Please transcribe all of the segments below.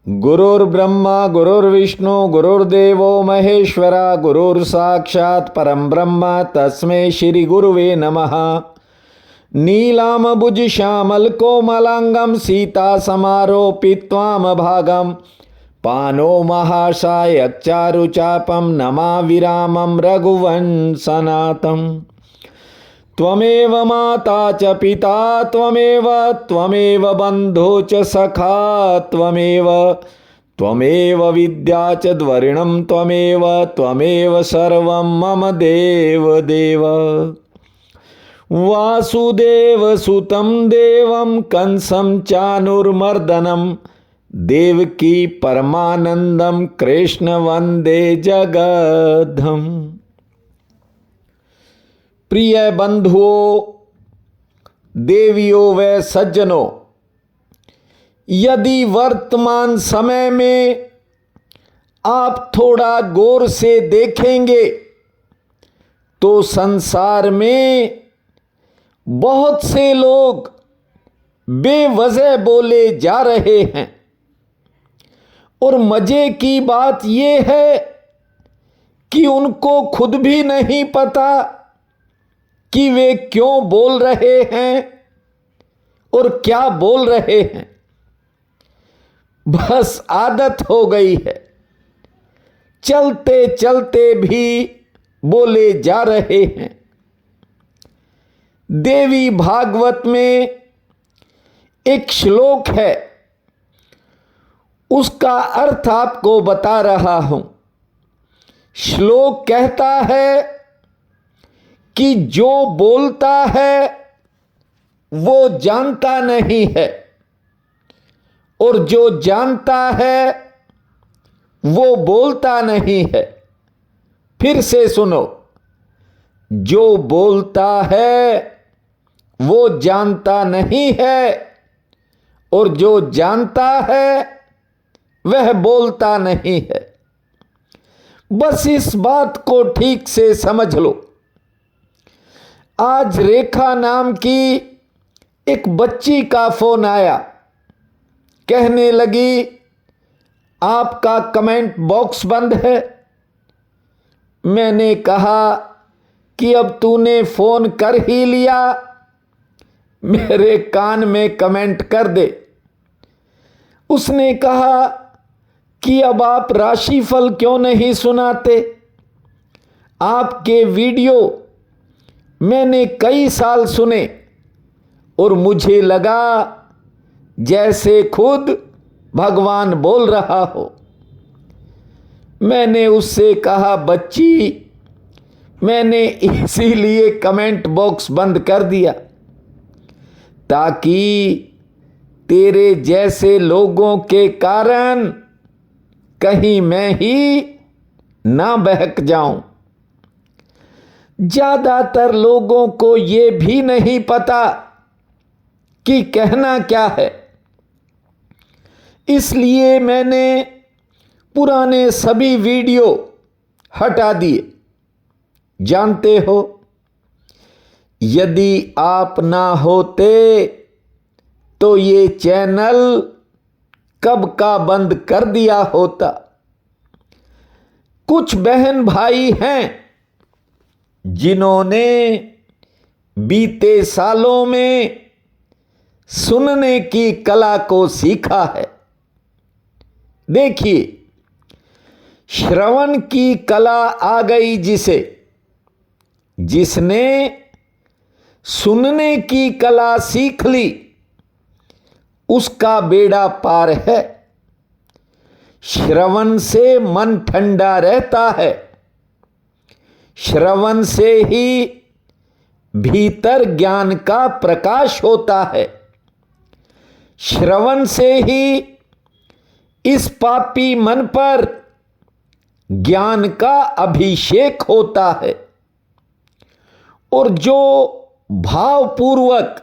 गुरुर्ब्रह्मा गुरुर्विष्णु गुरुर्देवो महेश्वरा गुरुर्साक्षात् परम ब्रह्म तस्मै श्री गुरुवे नमः। नीलाम्बुज श्यामल कोमलांगम सीता समारोपित्वाम भागम पानो महाशाय चारुचापम नमाविरामं रघुवंशनाथम्। त्वमेव माता च पिता त्वमेव बन्धो च सखा त्वमेव विद्या च द्वरिणं त्वमेव सर्वं मम देव। वासुदेवसुतं देवं कंसं चानुर्मर्दनं देवकी परमानंदं कृष्ण वंदे जगद्धम्। प्रिय बंधुओं, देवियों व सज्जनों, यदि वर्तमान समय में आप थोड़ा गौर से देखेंगे तो संसार में बहुत से लोग बेवजह बोले जा रहे हैं। और मजे की बात यह है कि उनको खुद भी नहीं पता कि वे क्यों बोल रहे हैं और क्या बोल रहे हैं। बस आदत हो गई है, चलते चलते भी बोले जा रहे हैं। देवी भागवत में एक श्लोक है, उसका अर्थ आपको बता रहा हूं। श्लोक कहता है कि जो बोलता है वो जानता नहीं है और जो जानता है वो बोलता नहीं है। फिर से सुनो, जो बोलता है वो जानता नहीं है और जो जानता है वह बोलता नहीं है। बस इस बात को ठीक से समझ लो। आज रेखा नाम की एक बच्ची का फोन आया, कहने लगी आपका कमेंट बॉक्स बंद है। मैंने कहा कि अब तूने फोन कर ही लिया, मेरे कान में कमेंट कर दे। उसने कहा कि अब आप राशिफल क्यों नहीं सुनाते, आपके वीडियो मैंने कई साल सुने और मुझे लगा जैसे खुद भगवान बोल रहा हो। मैंने उससे कहा, बच्ची, मैंने इसीलिए कमेंट बॉक्स बंद कर दिया ताकि तेरे जैसे लोगों के कारण कहीं मैं ही ना बहक जाऊं। ज्यादातर लोगों को यह भी नहीं पता कि कहना क्या है, इसलिए मैंने पुराने सभी वीडियो हटा दिए। जानते हो, यदि आप ना होते तो ये चैनल कब का बंद कर दिया होता। कुछ बहन भाई हैं जिन्होंने बीते सालों में सुनने की कला को सीखा है। देखिए, श्रवण की कला आ गई जिसने सुनने की कला सीख ली, उसका बेड़ा पार है। श्रवण से मन ठंडा रहता है, श्रवण से ही भीतर ज्ञान का प्रकाश होता है, श्रवण से ही इस पापी मन पर ज्ञान का अभिषेक होता है। और जो भावपूर्वक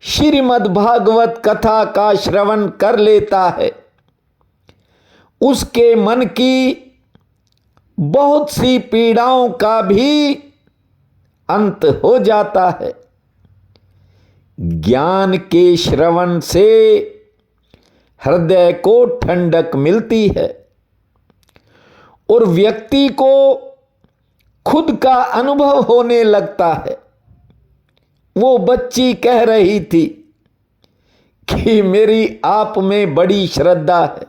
श्रीमद् भागवत कथा का श्रवण कर लेता है, उसके मन की बहुत सी पीड़ाओं का भी अंत हो जाता है। ज्ञान के श्रवण से हृदय को ठंडक मिलती है और व्यक्ति को खुद का अनुभव होने लगता है। वो बच्ची कह रही थी कि मेरी आप में बड़ी श्रद्धा है।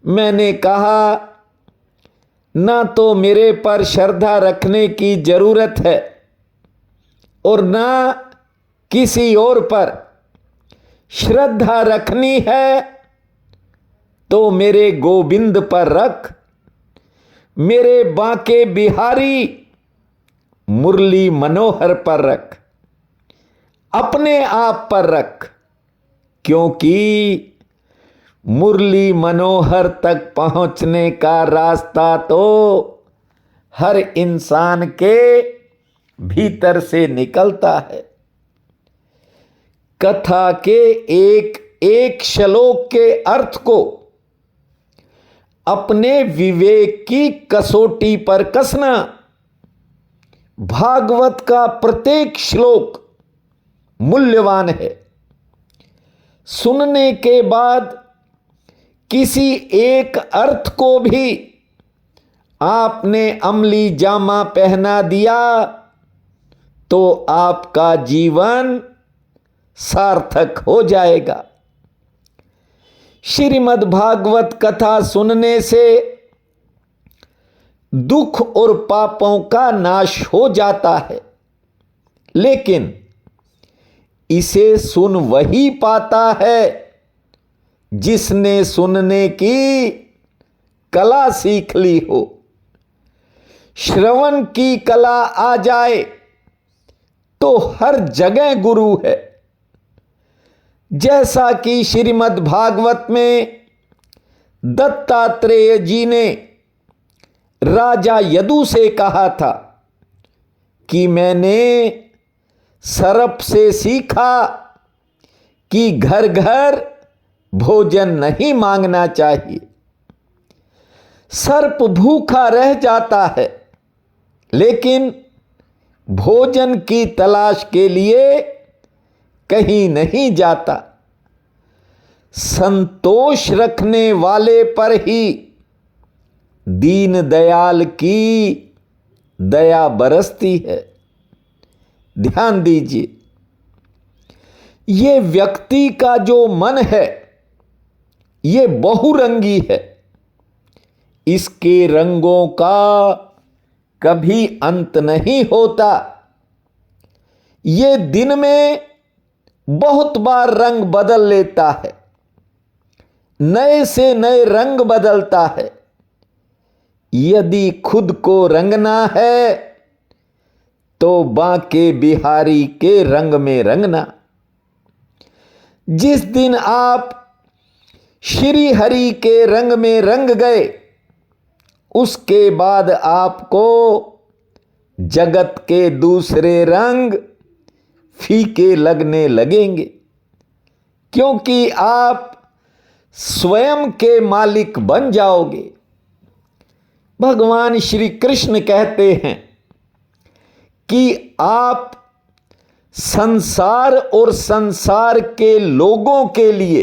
मैंने कहा ना तो मेरे पर श्रद्धा रखने की जरूरत है और ना किसी और पर। श्रद्धा रखनी है तो मेरे गोविंद पर रख, मेरे बांके बिहारी मुरली मनोहर पर रख, अपने आप पर रख, क्योंकि मुरली मनोहर तक पहुंचने का रास्ता तो हर इंसान के भीतर से निकलता है। कथा के एक एक श्लोक के अर्थ को अपने विवेक की कसौटी पर कसना, भागवत का प्रत्येक श्लोक मूल्यवान है। सुनने के बाद किसी एक अर्थ को भी आपने अमली जामा पहना दिया तो आपका जीवन सार्थक हो जाएगा। श्रीमद् भागवत कथा सुनने से दुख और पापों का नाश हो जाता है, लेकिन इसे सुन वही पाता है जिसने सुनने की कला सीख ली हो। श्रवण की कला आ जाए तो हर जगह गुरु है। जैसा कि श्रीमद् भागवत में दत्तात्रेय जी ने राजा यदु से कहा था कि मैंने सर्प से सीखा कि घर घर भोजन नहीं मांगना चाहिए। सर्प भूखा रह जाता है लेकिन भोजन की तलाश के लिए कहीं नहीं जाता। संतोष रखने वाले पर ही दीन दयाल की दया बरसती है। ध्यान दीजिए, ये व्यक्ति का जो मन है ये बहुरंगी है। इसके रंगों का कभी अंत नहीं होता। ये दिन में बहुत बार रंग बदल लेता है, नए से नए रंग बदलता है। यदि खुद को रंगना है तो बांके बिहारी के रंग में रंगना। जिस दिन आप श्री हरि के रंग में रंग गए उसके बाद आपको जगत के दूसरे रंग फीके लगने लगेंगे, क्योंकि आप स्वयं के मालिक बन जाओगे। भगवान श्री कृष्ण कहते हैं कि आप संसार और संसार के लोगों के लिए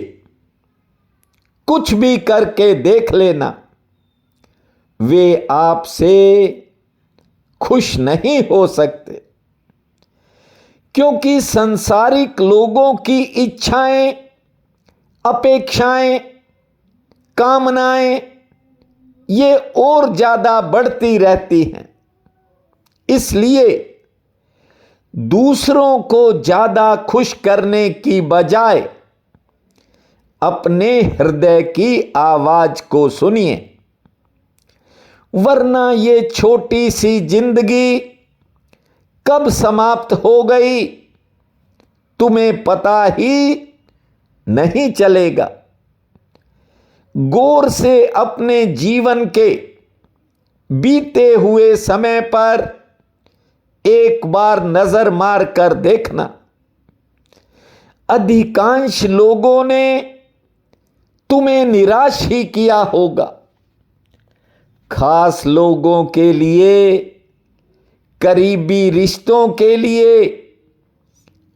कुछ भी करके देख लेना, वे आपसे खुश नहीं हो सकते, क्योंकि संसारिक लोगों की इच्छाएं, अपेक्षाएं, कामनाएं ये और ज्यादा बढ़ती रहती हैं। इसलिए दूसरों को ज्यादा खुश करने की बजाय अपने हृदय की आवाज को सुनिए, वरना ये छोटी सी जिंदगी कब समाप्त हो गई तुम्हें पता ही नहीं चलेगा। गौर से अपने जीवन के बीते हुए समय पर एक बार नजर मार कर देखना। अधिकांश लोगों ने तुम्हें निराश ही किया होगा। खास लोगों के लिए, करीबी रिश्तों के लिए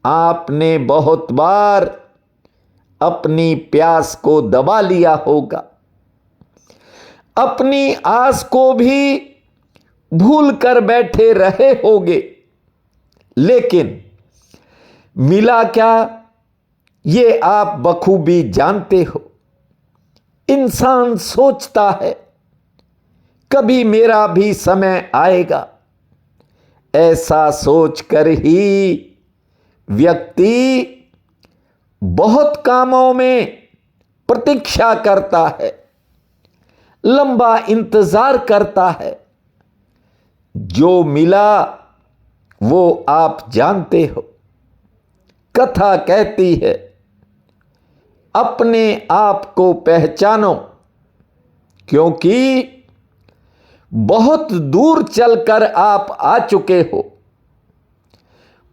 आपने बहुत बार अपनी प्यास को दबा लिया होगा, अपनी आस को भी भूल कर बैठे रहे होगे, लेकिन मिला क्या ये आप बखूबी जानते हो। इंसान सोचता है कभी मेरा भी समय आएगा, ऐसा सोचकर ही व्यक्ति बहुत कामों में प्रतीक्षा करता है, लंबा इंतजार करता है। जो मिला वो आप जानते हो। कथा कहती है, अपने आप को पहचानो, क्योंकि बहुत दूर चलकर आप आ चुके हो।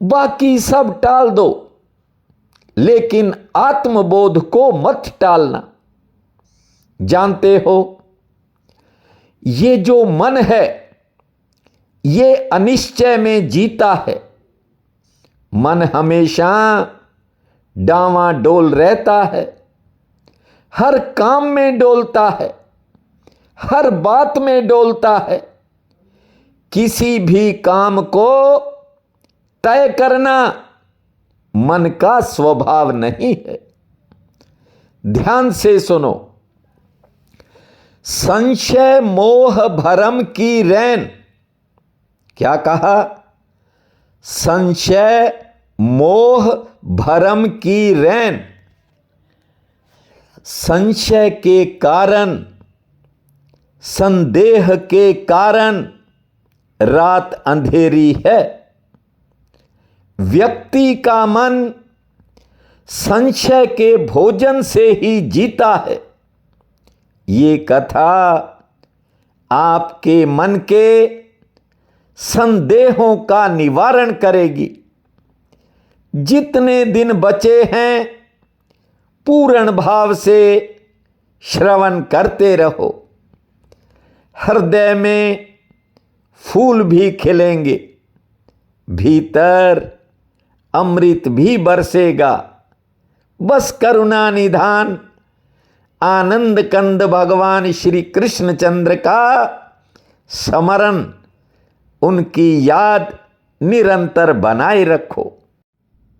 बाकी सब टाल दो, लेकिन आत्मबोध को मत टालना। जानते हो, ये जो मन है ये अनिश्चय में जीता है। मन हमेशा डांवाडोल रहता है, हर काम में डोलता है, हर बात में डोलता है। किसी भी काम को तय करना मन का स्वभाव नहीं है। ध्यान से सुनो, संशय मोह भरम की रैन। क्या कहा? संशय मोह भरम की रैन। संशय के कारण, संदेह के कारण रात अंधेरी है। व्यक्ति का मन संशय के भोजन से ही जीता है। ये कथा आपके मन के संदेहों का निवारण करेगी। जितने दिन बचे हैं पूर्ण भाव से श्रवण करते रहो। हृदय में फूल भी खिलेंगे, भीतर अमृत भी बरसेगा। बस करुणा निधान आनंद कंद भगवान श्री कृष्णचंद्र का स्मरण, उनकी याद निरंतर बनाए रखो।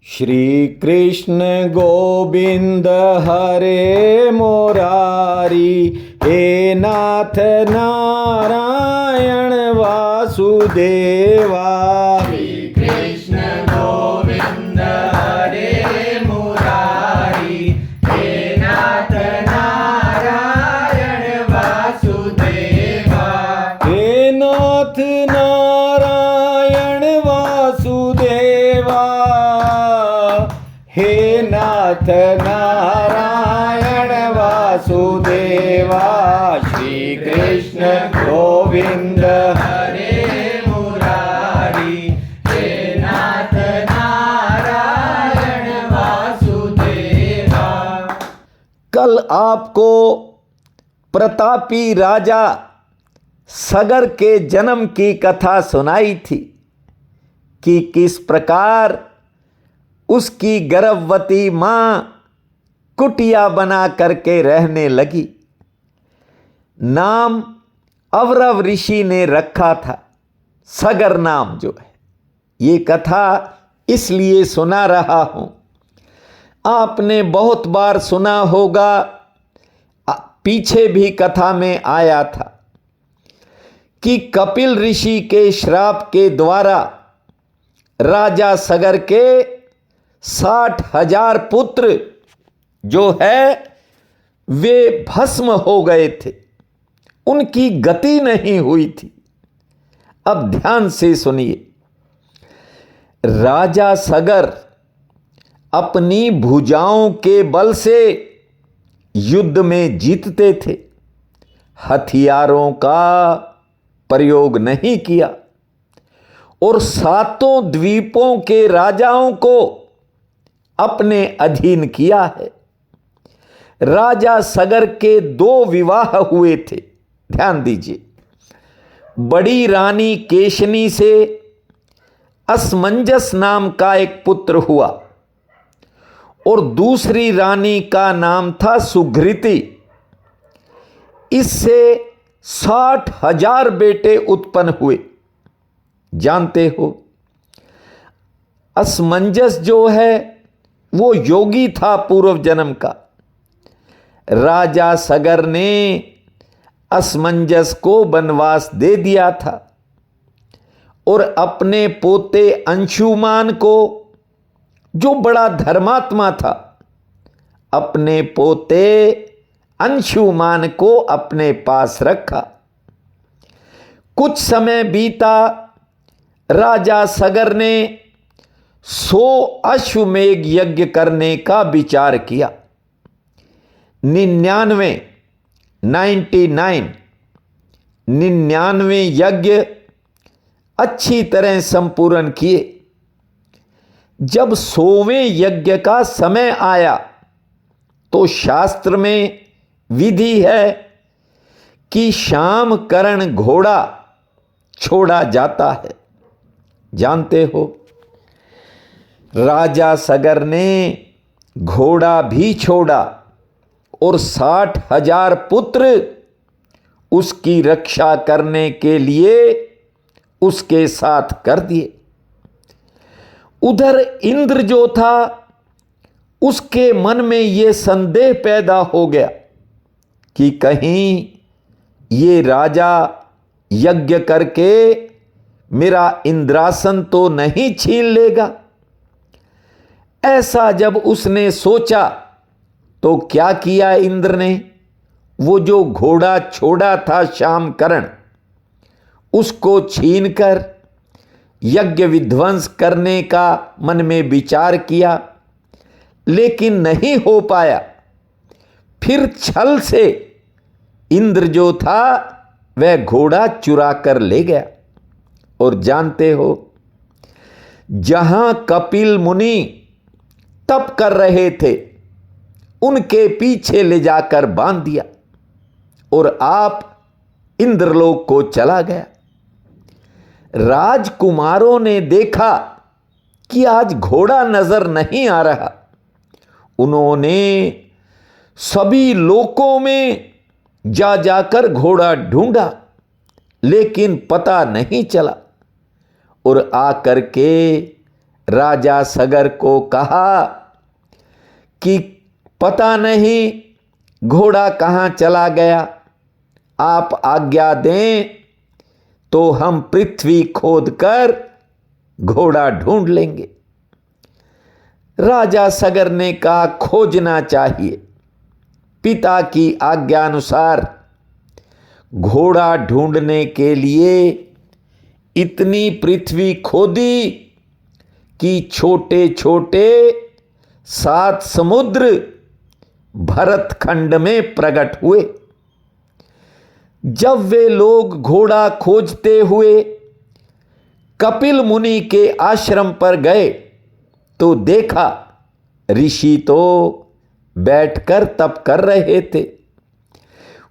श्री कृष्ण गोविंद हरे मुरारी, हे नाथ नारायण वासुदेवा। श्री कृष्ण गोविंद हरे मुरारी, हे नाथ नारायण वासुदेवा। हे नाथ नारायण वासुदेवा, हे नाथ नारायण वासुदेवा। श्री कृष्ण गोविंद हरे मुरारी, हे नाथ नारायण वासुदेवा। कल आपको प्रतापी राजा सगर के जन्म की कथा सुनाई थी कि किस प्रकार उसकी गर्भवती मां कुटिया बना करके रहने लगी। नाम अवरव ऋषि ने रखा था, सगर नाम जो है। ये कथा इसलिए सुना रहा हूं, आपने बहुत बार सुना होगा, पीछे भी कथा में आया था कि कपिल ऋषि के श्राप के द्वारा राजा सगर के 60,000 पुत्र जो है वे भस्म हो गए थे, उनकी गति नहीं हुई थी। अब ध्यान से सुनिए, राजा सगर अपनी भुजाओं के बल से युद्ध में जीतते थे, हथियारों का प्रयोग नहीं किया और सातों द्वीपों के राजाओं को अपने अधीन किया है। राजा सगर के 2 विवाह हुए थे। ध्यान दीजिए, बड़ी रानी केशनी से असमंजस नाम का एक पुत्र हुआ और दूसरी रानी का नाम था सुघृति। इससे 60,000 बेटे उत्पन्न हुए। जानते हो, असमंजस जो है वो योगी था पूर्व जन्म का। राजा सगर ने असमंजस को वनवास दे दिया था और अपने पोते अंशुमान को, जो बड़ा धर्मात्मा था, अपने पोते अंशुमान को अपने पास रखा। कुछ समय बीता, राजा सगर ने 100 अश्वमेघ यज्ञ करने का विचार किया। 99 यज्ञ अच्छी तरह संपूर्ण किए। जब 100वें यज्ञ का समय आया तो शास्त्र में विधि है कि शाम करण घोड़ा छोड़ा जाता है। जानते हो, राजा सगर ने घोड़ा भी छोड़ा और 60,000 पुत्र उसकी रक्षा करने के लिए उसके साथ कर दिए। उधर इंद्र जो था, उसके मन में यह संदेह पैदा हो गया कि कहीं ये राजा यज्ञ करके मेरा इंद्रासन तो नहीं छीन लेगा। ऐसा जब उसने सोचा तो क्या किया इंद्र ने, वो जो घोड़ा छोड़ा था शामकरण, उसको छीनकर यज्ञ विध्वंस करने का मन में विचार किया, लेकिन नहीं हो पाया। फिर छल से इंद्र जो था वह घोड़ा चुरा कर ले गया। और जानते हो, जहां कपिल मुनि तप कर रहे थे उनके पीछे ले जाकर बांध दिया और आप इंद्रलोक को चला गया। राजकुमारों ने देखा कि आज घोड़ा नजर नहीं आ रहा। उन्होंने सभी लोकों में जा जाकर घोड़ा ढूंढा, लेकिन पता नहीं चला। और आकर के राजा सगर को कहा कि पता नहीं घोड़ा कहाँ चला गया, आप आज्ञा दें तो हम पृथ्वी खोदकर घोड़ा ढूंढ लेंगे। राजा सगर ने कहा खोजना चाहिए। पिता की आज्ञा अनुसार घोड़ा ढूंढने के लिए इतनी पृथ्वी खोदी कि छोटे छोटे 7 समुद्र भरतखंड में प्रकट हुए। जब वे लोग घोड़ा खोजते हुए कपिल मुनि के आश्रम पर गए तो देखा ऋषि तो बैठकर तप कर रहे थे।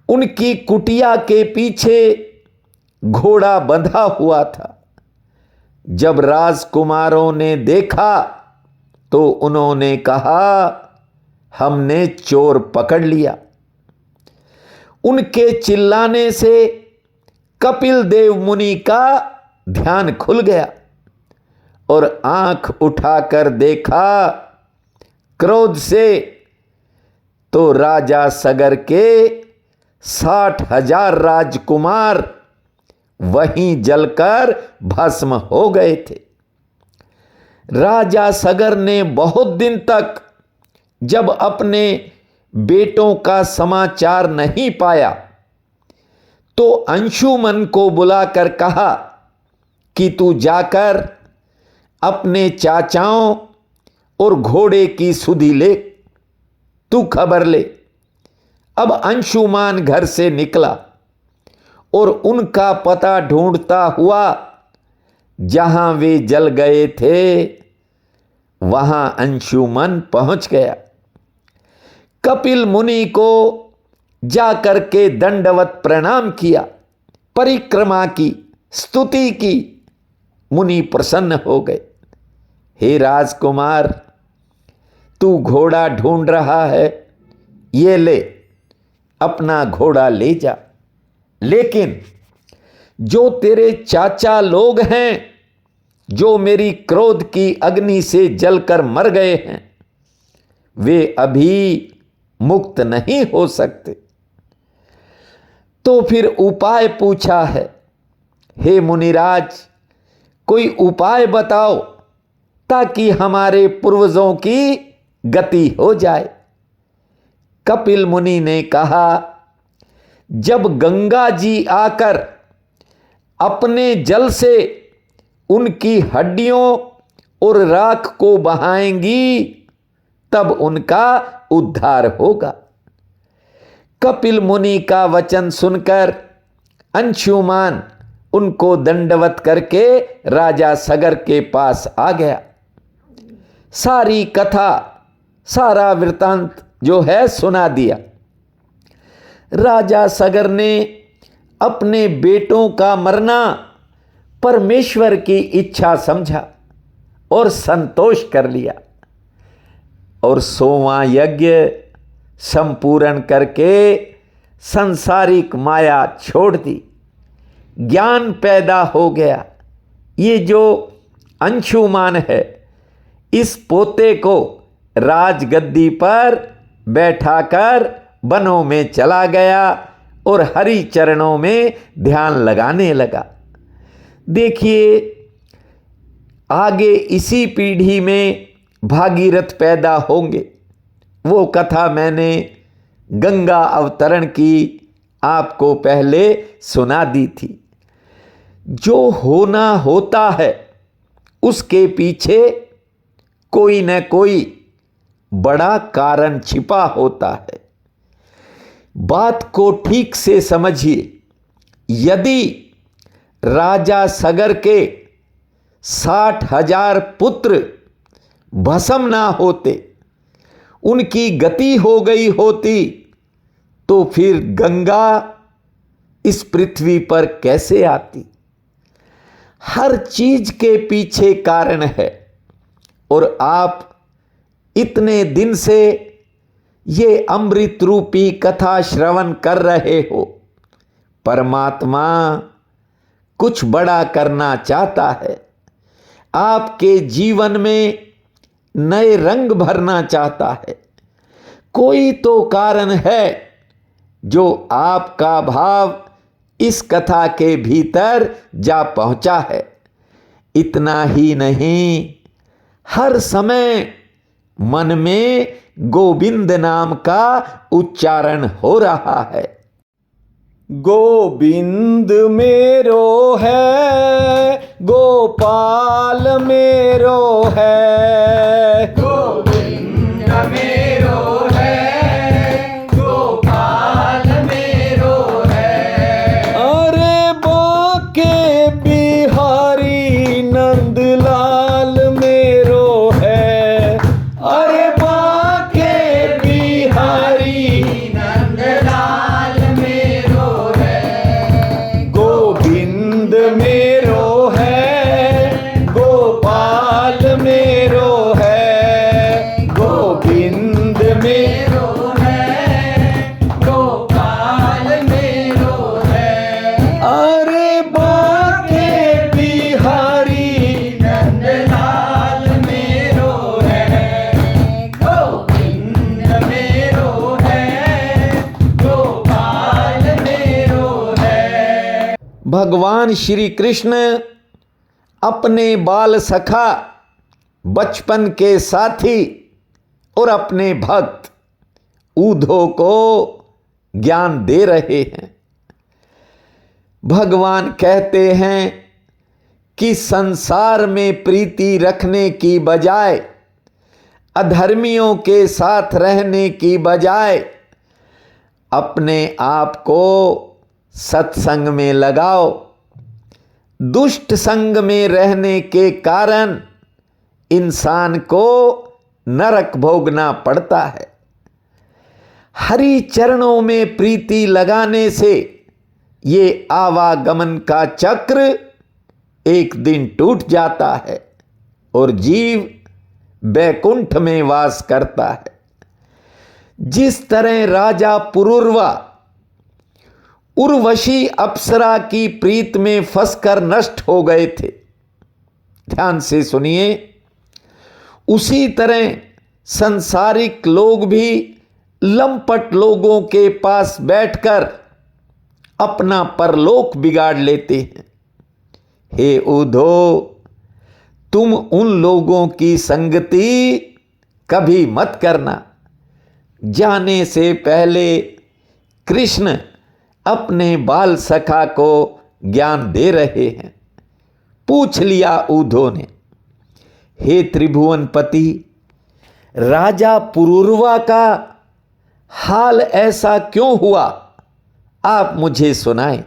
उनकी कुटिया के पीछे घोड़ा बंधा हुआ था। जब राजकुमारों ने देखा तो उन्होंने कहा हमने चोर पकड़ लिया। उनके चिल्लाने से कपिल देव मुनि का ध्यान खुल गया और आंख उठाकर देखा क्रोध से तो राजा सगर के 60,000 राजकुमार वहीं जलकर भस्म हो गए थे। राजा सगर ने बहुत दिन तक जब अपने बेटों का समाचार नहीं पाया तो अंशुमन को बुलाकर कहा कि तू जाकर अपने चाचाओं और घोड़े की सुधि ले, तू खबर ले। अब अंशुमान घर से निकला और उनका पता ढूंढता हुआ जहां वे जल गए थे वहां अंशुमन पहुंच गया। कपिल मुनि को जाकर के दंडवत प्रणाम किया, परिक्रमा की, स्तुति की। मुनि प्रसन्न हो गए। हे राजकुमार, तू घोड़ा ढूंढ रहा है, ये ले, अपना घोड़ा ले जा। लेकिन जो तेरे चाचा लोग हैं, जो मेरी क्रोध की अग्नि से जलकर मर गए हैं, वे अभी मुक्त नहीं हो सकते। तो फिर उपाय पूछा है। हे मुनिराज, कोई उपाय बताओ ताकि हमारे पूर्वजों की गति हो जाए। कपिल मुनि ने कहा, जब गंगा जी आकर अपने जल से उनकी हड्डियों और राख को बहाएंगी, तब उनका उद्धार होगा। कपिल मुनि का वचन सुनकर अंशुमान उनको दंडवत करके राजा सगर के पास आ गया। सारी कथा, सारा वृतांत जो है सुना दिया। राजा सगर ने अपने बेटों का मरना परमेश्वर की इच्छा समझा और संतोष कर लिया, और 100वां यज्ञ संपूर्ण करके संसारिक माया छोड़ दी। ज्ञान पैदा हो गया। ये जो अंशुमान है, इस पोते को राजगद्दी पर बैठाकर वनों में चला गया और हरि चरणों में ध्यान लगाने लगा। देखिए, आगे इसी पीढ़ी में भागीरथ पैदा होंगे। वो कथा मैंने गंगा अवतरण की आपको पहले सुना दी थी। जो होना होता है, उसके पीछे कोई न कोई बड़ा कारण छिपा होता है। बात को ठीक से समझिए। यदि राजा सगर के 60,000 पुत्र भस्म ना होते, उनकी गति हो गई होती, तो फिर गंगा इस पृथ्वी पर कैसे आती। हर चीज के पीछे कारण है, और आप इतने दिन से ये अमृत रूपी कथा श्रवण कर रहे हो। परमात्मा कुछ बड़ा करना चाहता है, आपके जीवन में नए रंग भरना चाहता है। कोई तो कारण है जो आपका भाव इस कथा के भीतर जा पहुंचा है। इतना ही नहीं, हर समय मन में गोविंद नाम का उच्चारण हो रहा है। गोविंद मेरो है, गोपाल मेरो है। गोविंद मेरो है, गोपाल मेरो है। अरे बाके बिहारी नंदलाल मेरो है। अरे बाके बिहारी नंदलाल मेरो है। गोविंद मेरो है, गोपाल मेरो है। गोविंद मेरो है, गोपाल मेरो है। अरे बाके बिहारी नंदलाल मेरो है। गोविंद मेरो है, गोपाल मेरो है। भगवान श्री कृष्ण अपने बाल सखा, बचपन के साथी और अपने भक्त ऊधो को ज्ञान दे रहे हैं। भगवान कहते हैं कि संसार में प्रीति रखने की बजाय, अधर्मियों के साथ रहने की बजाय, अपने आप को सत्संग में लगाओ। दुष्ट संग में रहने के कारण इंसान को नरक भोगना पड़ता है। हरि चरणों में प्रीति लगाने से ये आवागमन का चक्र एक दिन टूट जाता है और जीव बैकुंठ में वास करता है। जिस तरह राजा पुरुरवा उर्वशी अप्सरा की प्रीत में फंसकर नष्ट हो गए थे, ध्यान से सुनिए, उसी तरह संसारिक लोग भी लंपट लोगों के पास बैठकर अपना परलोक बिगाड़ लेते हैं। हे उद्धो, तुम उन लोगों की संगति कभी मत करना। जाने से पहले कृष्ण अपने बाल सखा को ज्ञान दे रहे हैं। पूछ लिया उद्धो ने, हे त्रिभुवनपति, राजा पुरुरवा का हाल ऐसा क्यों हुआ, आप मुझे सुनाएं।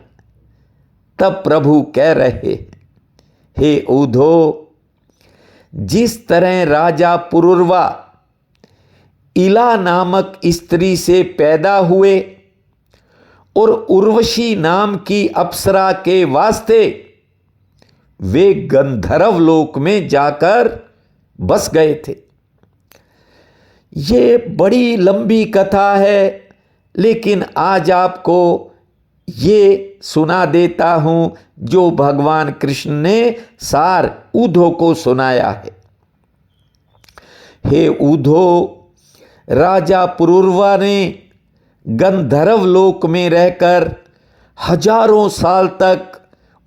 तब प्रभु कह रहे, हे उद्धो, जिस तरह राजा पुरुरवा इला नामक स्त्री से पैदा हुए और उर्वशी नाम की अप्सरा के वास्ते वे गंधर्व लोक में जाकर बस गए थे। ये बड़ी लंबी कथा है, लेकिन आज आपको ये सुना देता हूं जो भगवान कृष्ण ने सार उद्धो को सुनाया है। हे उद्धो, राजा पुरुरवा ने गंधर्व लोक में रहकर हजारों साल तक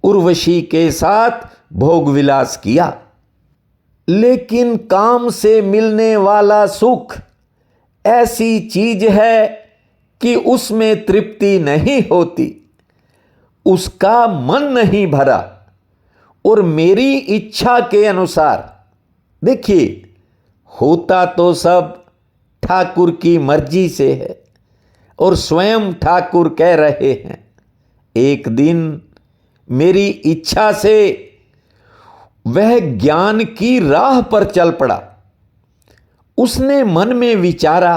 उर्वशी के साथ भोग विलास किया, लेकिन काम से मिलने वाला सुख ऐसी चीज है कि उसमें तृप्ति नहीं होती, उसका मन नहीं भरा। और मेरी इच्छा के अनुसार, देखिए, होता तो सब ठाकुर की मर्जी से है, और स्वयं ठाकुर कह रहे हैं, एक दिन मेरी इच्छा से वह ज्ञान की राह पर चल पड़ा। उसने मन में विचारा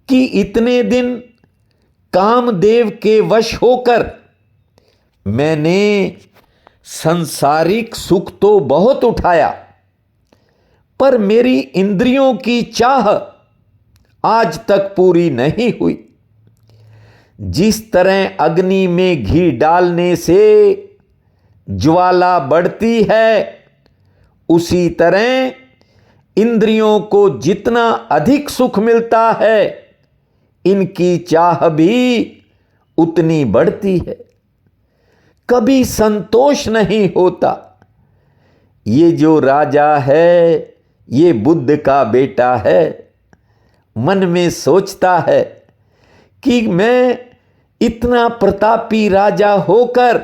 कि इतने दिन कामदेव के वश होकर मैंने सांसारिक सुख तो बहुत उठाया, पर मेरी इंद्रियों की चाह आज तक पूरी नहीं हुई। जिस तरह अग्नि में घी डालने से ज्वाला बढ़ती है, उसी तरह इंद्रियों को जितना अधिक सुख मिलता है, इनकी चाह भी उतनी बढ़ती है। कभी संतोष नहीं होता। ये जो राजा है, ये बुद्ध का बेटा है। मन में सोचता है कि मैं इतना प्रतापी राजा होकर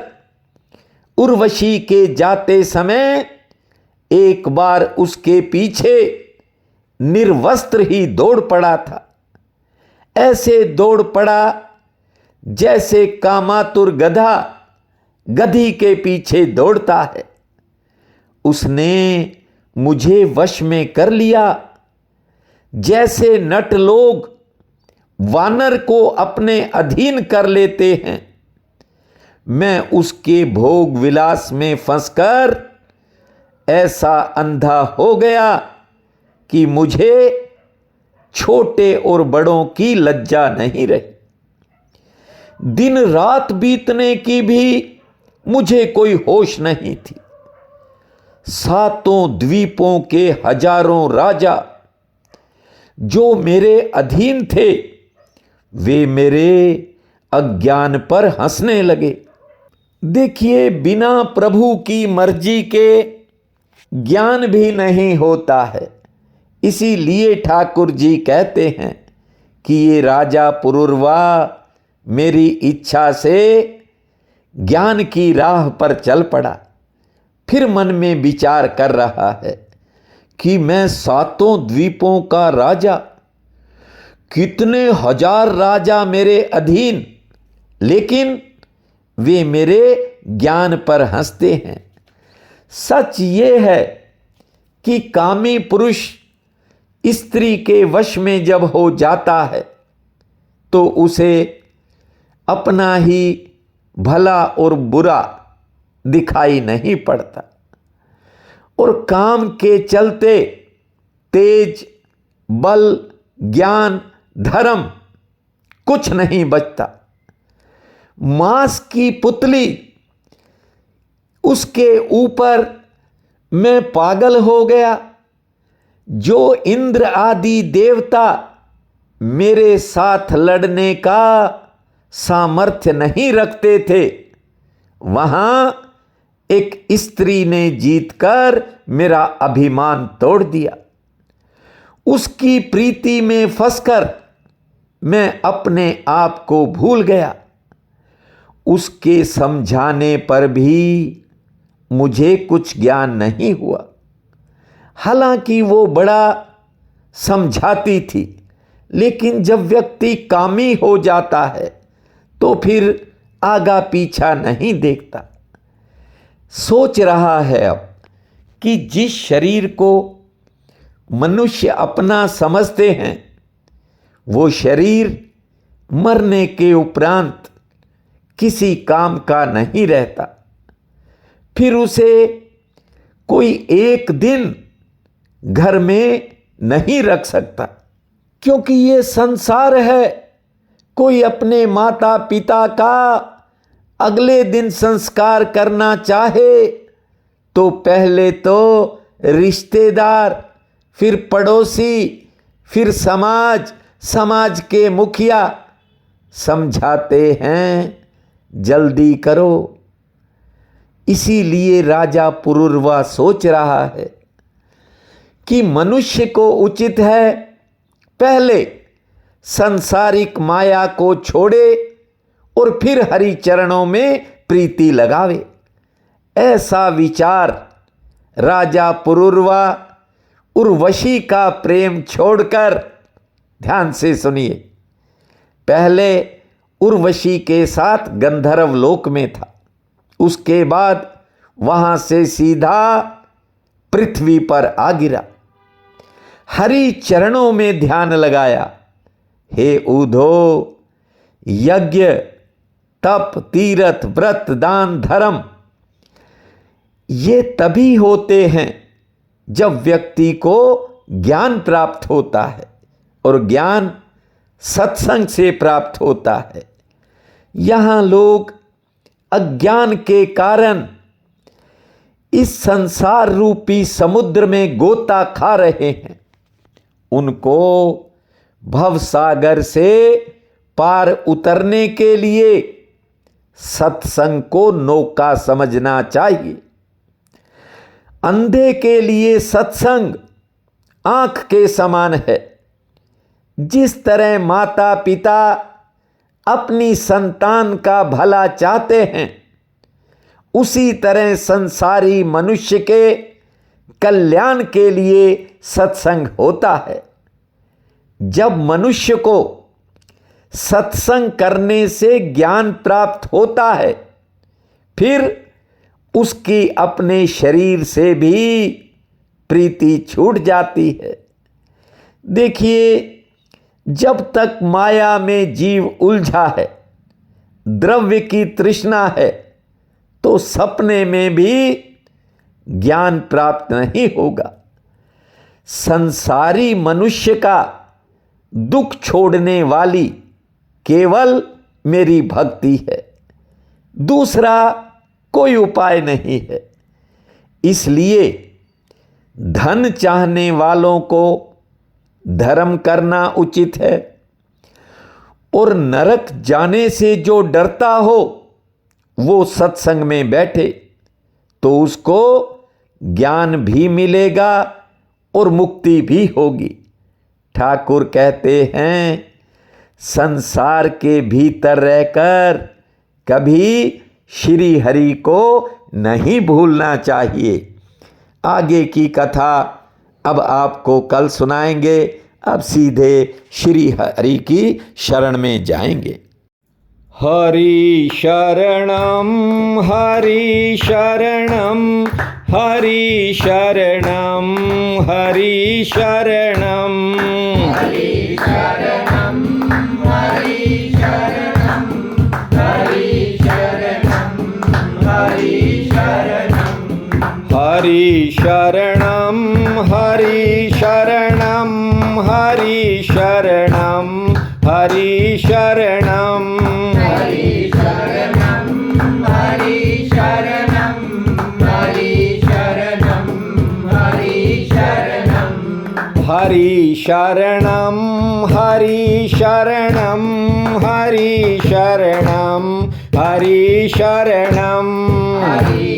उर्वशी के जाते समय एक बार उसके पीछे निर्वस्त्र ही दौड़ पड़ा था। ऐसे दौड़ पड़ा जैसे कामातुर गधा गधी के पीछे दौड़ता है। उसने मुझे वश में कर लिया, जैसे नट लोग वानर को अपने अधीन कर लेते हैं। मैं उसके भोग विलास में फंसकर ऐसा अंधा हो गया कि मुझे छोटे और बड़ों की लज्जा नहीं रही। दिन रात बीतने की भी मुझे कोई होश नहीं थी। सातों द्वीपों के हजारों राजा जो मेरे अधीन थे, वे मेरे अज्ञान पर हंसने लगे। देखिए, बिना प्रभु की मर्जी के ज्ञान भी नहीं होता है। इसीलिए ठाकुर जी कहते हैं कि ये राजा पुरुरवा मेरी इच्छा से ज्ञान की राह पर चल पड़ा। फिर मन में विचार कर रहा है कि मैं सातों द्वीपों का राजा, कितने हजार राजा मेरे अधीन, लेकिन वे मेरे ज्ञान पर हंसते हैं। सच ये है कि कामी पुरुष स्त्री के वश में जब हो जाता है तो उसे अपना ही भला और बुरा दिखाई नहीं पड़ता, और काम के चलते तेज, बल, ज्ञान, धर्म कुछ नहीं बचता। मांस की पुतली, उसके ऊपर मैं पागल हो गया। जो इंद्र आदि देवता मेरे साथ लड़ने का सामर्थ्य नहीं रखते थे, वहां एक स्त्री ने जीतकर मेरा अभिमान तोड़ दिया। उसकी प्रीति में फंसकर मैं अपने आप को भूल गया। उसके समझाने पर भी मुझे कुछ ज्ञान नहीं हुआ। हालांकि वो बड़ा समझाती थी, लेकिन जब व्यक्ति कामी हो जाता है तो फिर आगा पीछा नहीं देखता। सोच रहा है अब कि जिस शरीर को मनुष्य अपना समझते हैं, वो शरीर मरने के उपरांत किसी काम का नहीं रहता। फिर उसे कोई एक दिन घर में नहीं रख सकता, क्योंकि ये संसार है। कोई अपने माता पिता का अगले दिन संस्कार करना चाहे तो पहले तो रिश्तेदार, फिर पड़ोसी, फिर समाज, समाज के मुखिया समझाते हैं जल्दी करो। इसीलिए राजा पुरुरवा सोच रहा है कि मनुष्य को उचित है पहले सांसारिक माया को छोड़े और फिर हरि चरणों में प्रीति लगावे। ऐसा विचार राजा पुरुरवा उर्वशी का प्रेम छोड़कर, ध्यान से सुनिए, पहले उर्वशी के साथ गंधर्व लोक में था, उसके बाद वहां से सीधा पृथ्वी पर आ गिरा। हरि चरणों में ध्यान लगाया। हे ऊधो, यज्ञ, तप, तीर्थ, व्रत, दान, धर्म ये तभी होते हैं जब व्यक्ति को ज्ञान प्राप्त होता है, और ज्ञान सत्संग से प्राप्त होता है। यहां लोग अज्ञान के कारण इस संसार रूपी समुद्र में गोता खा रहे हैं। उनको भवसागर से पार उतरने के लिए सत्संग को नौका समझना चाहिए। अंधे के लिए सत्संग आंख के समान है। जिस तरह माता पिता अपनी संतान का भला चाहते हैं, उसी तरह संसारी मनुष्य के कल्याण के लिए सत्संग होता है। जब मनुष्य को सत्संग करने से ज्ञान प्राप्त होता है, फिर उसकी अपने शरीर से भी प्रीति छूट जाती है। देखिए, जब तक माया में जीव उलझा है, द्रव्य की तृष्णा है, तो सपने में भी ज्ञान प्राप्त नहीं होगा। संसारी मनुष्य का दुख छोड़ने वाली केवल मेरी भक्ति है, दूसरा कोई उपाय नहीं है। इसलिए धन चाहने वालों को धर्म करना उचित है, और नरक जाने से जो डरता हो वो सत्संग में बैठे तो उसको ज्ञान भी मिलेगा और मुक्ति भी होगी। ठाकुर कहते हैं, संसार के भीतर रहकर कभी श्री हरि को नहीं भूलना चाहिए। आगे की कथा अब आपको कल सुनाएंगे। अब सीधे श्री हरि की शरण में जाएंगे। हरि शरणम, हरि शरणम, हरि शरणम, हरि शरणम, हरि शरणम, हरि शरणम, हरि शरणम, हरि शरणम, हरि शरणम, हरि शरणम। हरि शरणं हरि शरणं हरि शरणं हरि शरणं हरि